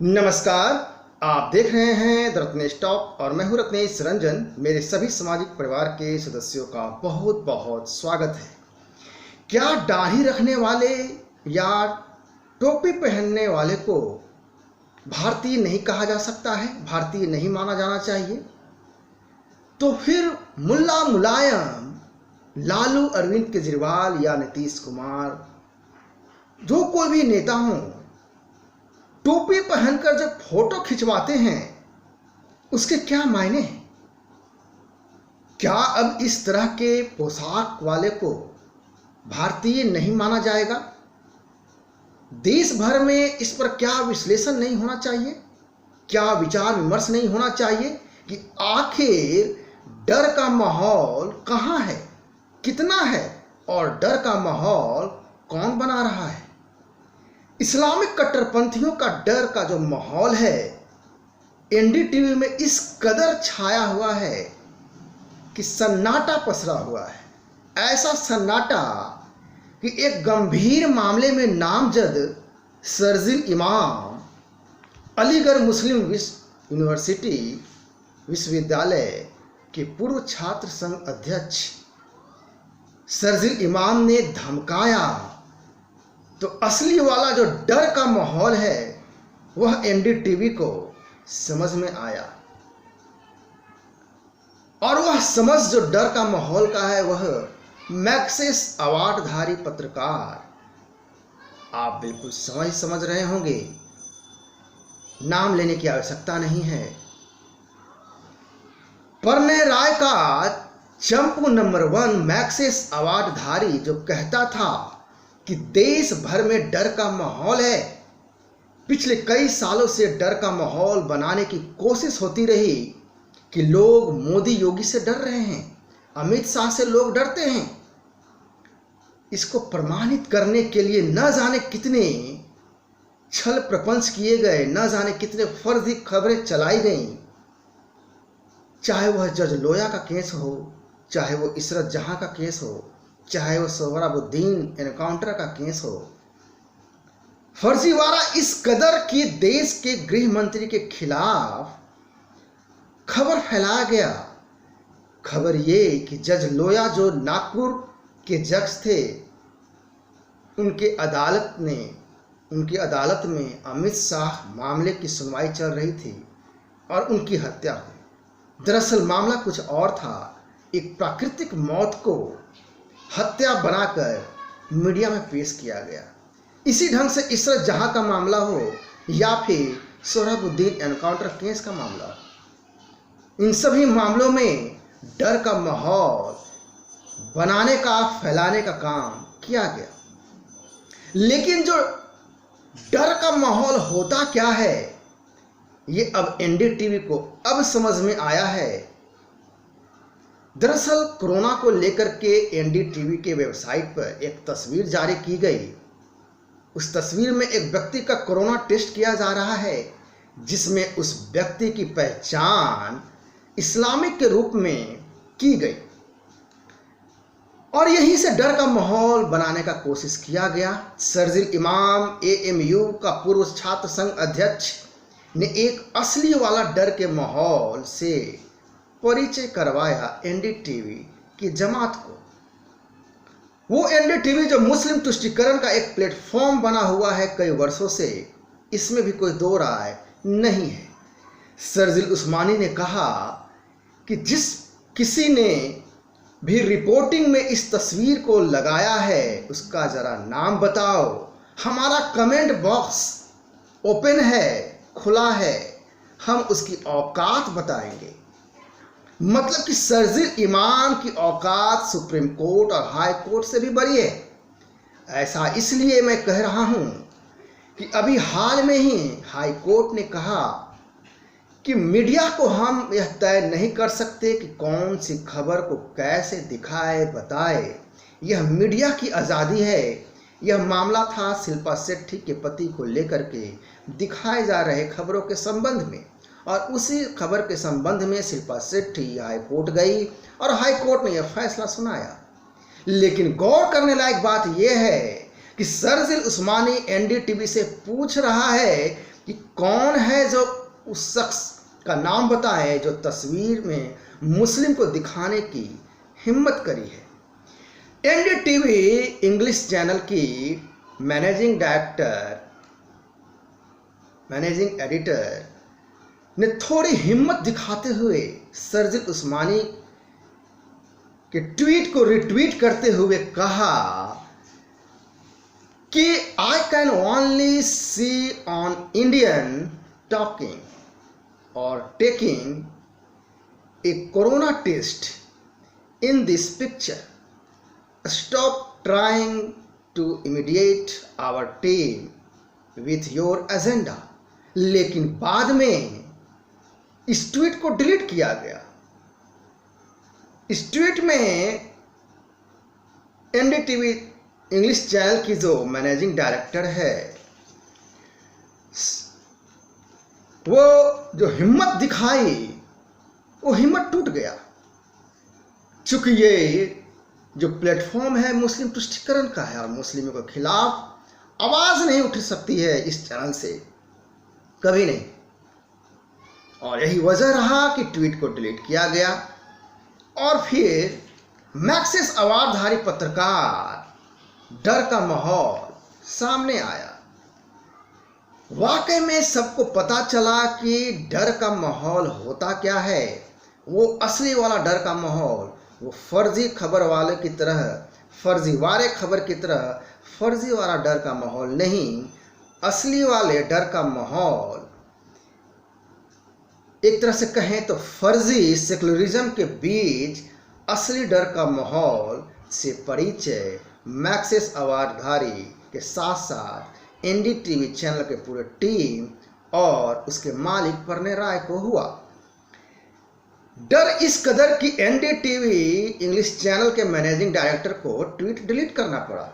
नमस्कार। आप देख रहे हैं द रत्नेश टॉक और मैं हूं रत्नेश रंजन। मेरे सभी सामाजिक परिवार के सदस्यों का बहुत बहुत स्वागत है। क्या दाढ़ी रखने वाले या टोपी पहनने वाले को भारतीय नहीं कहा जा सकता है, भारतीय नहीं माना जाना चाहिए? तो फिर मुल्ला मुलायम, लालू अरविंद केजरीवाल या नीतीश कुमार, जो कोई भी नेता हो, टोपी पहनकर जब फोटो खिंचवाते हैं उसके क्या मायने हैं? क्या अब इस तरह के पोशाक वाले को भारतीय नहीं माना जाएगा? देश भर में इस पर क्या विश्लेषण नहीं होना चाहिए? क्या विचार विमर्श नहीं होना चाहिए कि आखिर डर का माहौल कहाँ है, कितना है और डर का माहौल कौन बना रहा है? इस्लामिक कट्टरपंथियों का डर का जो माहौल है एनडीटीवी में इस कदर छाया हुआ है कि सन्नाटा पसरा हुआ है। ऐसा सन्नाटा कि एक गंभीर मामले में नामजद शर्जील इमाम, अलीगढ़ मुस्लिम यूनिवर्सिटी विश्वविद्यालय के पूर्व छात्र संघ अध्यक्ष शर्जील इमाम ने धमकाया, तो असली वाला जो डर का माहौल है वह एनडीटीवी को समझ में आया। और वह समझ जो डर का माहौल का है वह मैग्सेस अवार्डधारी पत्रकार, आप बिल्कुल समझ रहे होंगे, नाम लेने की आवश्यकता नहीं है। परने राय का चंपू नंबर 1 मैग्सेस अवार्डधारी जो कहता था कि देश भर में डर का माहौल है, पिछले कई सालों से डर का माहौल बनाने की कोशिश होती रही कि लोग मोदी योगी से डर रहे हैं, अमित शाह से लोग डरते हैं। इसको प्रमाणित करने के लिए न जाने कितने छल प्रपंच किए गए, न जाने कितने फर्जी खबरें चलाई गईं। चाहे वह जज लोया का केस हो, चाहे वो इशरत जहां का केस हो, चाहे वो सोहराबुद्दीन एनकाउंटर का केस हो, फर्जीवाड़ा इस कदर कि देश के गृह मंत्री के खिलाफ खबर फैलाया गया। खबर ये कि जज लोया जो नागपुर के जज थे, उनकी अदालत में अमित शाह मामले की सुनवाई चल रही थी और उनकी हत्या हुई। दरअसल मामला कुछ और था। एक प्राकृतिक मौत को हत्या बनाकर मीडिया में पेश किया गया। इसी ढंग से इशरत जहां का मामला हो या फिर सोहराबुद्दीन एनकाउंटर केस का मामला हो, इन सभी मामलों में डर का माहौल बनाने का, फैलाने का काम किया गया। लेकिन जो डर का माहौल होता क्या है ये अब एनडीटीवी को अब समझ में आया है। दरअसल कोरोना को लेकर के एनडीटीवी के वेबसाइट पर एक तस्वीर जारी की गई। उस तस्वीर में एक व्यक्ति का कोरोना टेस्ट किया जा रहा है, जिसमें उस व्यक्ति की पहचान इस्लामिक के रूप में की गई और यहीं से डर का माहौल बनाने का कोशिश किया गया। शर्जील इमाम एएमयू का पूर्व छात्र संघ अध्यक्ष ने एक असली वाला डर के माहौल से परिचय करवाया एनडीटीवी की जमात को। वो एनडीटीवी जो मुस्लिम तुष्टीकरण का एक प्लेटफॉर्म बना हुआ है कई वर्षों से, इसमें भी कोई दो राय नहीं है। शर्जील उस्मानी ने कहा कि जिस किसी ने भी रिपोर्टिंग में इस तस्वीर को लगाया है उसका जरा नाम बताओ, हमारा कमेंट बॉक्स ओपन है, खुला है, हम उसकी औकात बताएंगे। मतलब कि शर्जील इमाम की औकात सुप्रीम कोर्ट और हाई कोर्ट से भी बड़ी है। ऐसा इसलिए मैं कह रहा हूं कि अभी हाल में ही हाई कोर्ट ने कहा कि मीडिया को हम यह तय नहीं कर सकते कि कौन सी खबर को कैसे दिखाए, बताए। यह मीडिया की आज़ादी है। यह मामला था शिल्पा शेट्टी के पति को लेकर के दिखाए जा रहे खबरों के संबंध में, और उसी खबर के संबंध में शिल्पा शेट्टी हाई कोर्ट गई और हाई कोर्ट ने यह फैसला सुनाया। लेकिन गौर करने लायक बात यह है कि शर्जील उस्मानी एनडीटीवी से पूछ रहा है कि कौन है जो उस शख्स का नाम बताए जो तस्वीर में मुस्लिम को दिखाने की हिम्मत करी है। एनडीटीवी इंग्लिश चैनल की मैनेजिंग एडिटर ने थोड़ी हिम्मत दिखाते हुए शर्जील उस्मानी के ट्वीट को रिट्वीट करते हुए कहा कि I can only see on Indian talking और taking a corona test in this picture. Stop trying to immediate our team with your agenda. लेकिन बाद में इस ट्वीट को डिलीट किया गया। इस ट्वीट में एनडीटीवी इंग्लिश चैनल की जो मैनेजिंग डायरेक्टर है वो जो हिम्मत दिखाई वो हिम्मत टूट गया। चूंकि ये जो प्लेटफॉर्म है मुस्लिम तुष्टीकरण का है और मुस्लिमों के खिलाफ आवाज नहीं उठ सकती है इस चैनल से, कभी नहीं। और यही वजह रहा कि ट्वीट को डिलीट किया गया। और फिर मैक्सिस अवार्डधारी पत्रकार डर का माहौल सामने आया। वाकई में सबको पता चला कि डर का माहौल होता क्या है। वो असली वाला डर का माहौल, वो फर्जी खबर वाले की तरह, फर्जीवारे खबर की तरह फर्जी वाला डर का माहौल नहीं, असली वाले डर का माहौल, एक तरह से कहें तो फर्जी सेकुलरिज्म के बीच असली डर का माहौल से परिचय मैक्सिस अवार्डधारी के साथ साथ एनडीटीवी चैनल के पूरे टीम और उसके मालिक परने राय को हुआ। डर इस कदर कि एनडीटीवी इंग्लिश चैनल के मैनेजिंग डायरेक्टर को ट्वीट डिलीट करना पड़ा।